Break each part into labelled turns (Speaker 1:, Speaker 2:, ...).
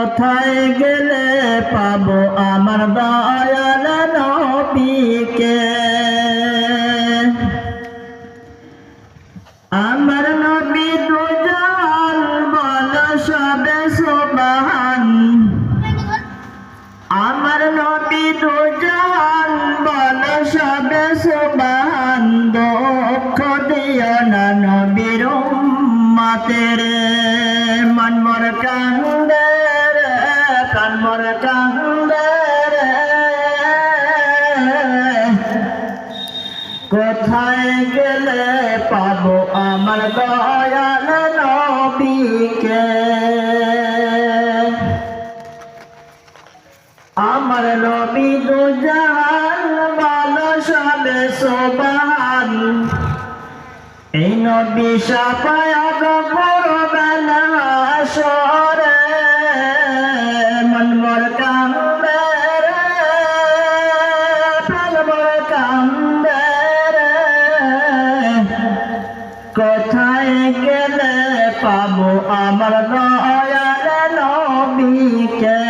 Speaker 1: কোথায় গেলে পাবো আমার দয়াল নবীকে? আমার নবী দুজান বলো সবে সুবহান। আমার নবী দুজান বলো সবে সুবহান। দুঃখ দিও না নবীর উম্মতের, মন মোর কান্দে রে, কান মোর কান্দে রে। কোথায় গেলে পাবো আমার দয়াল নবীকে? আমার নবী দুজান বলো সবে সুবহান। এই নবী শাফায়াত করবেন হাশরে, মন মোর কান্দে রে, প্রাণ মোর কান্দে রে। কোথায় গেলে পাবো আমার দয়াল নবীকে?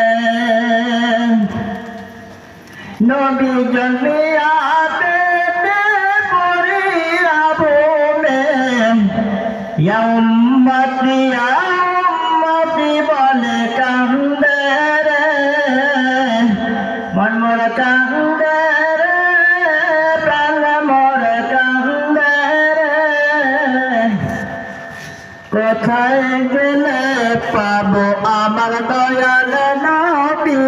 Speaker 1: নবী জন্মিয়া পেতে পড়িয়া বলে, ইয়া উম্মতি ইয়া উম্মতি বলে কান্দে রে, মন মোর কান্দে রে, প্রাণ মোর কান্দে রে। কোথায় গেলে পাবো আমার দয়াল নবী?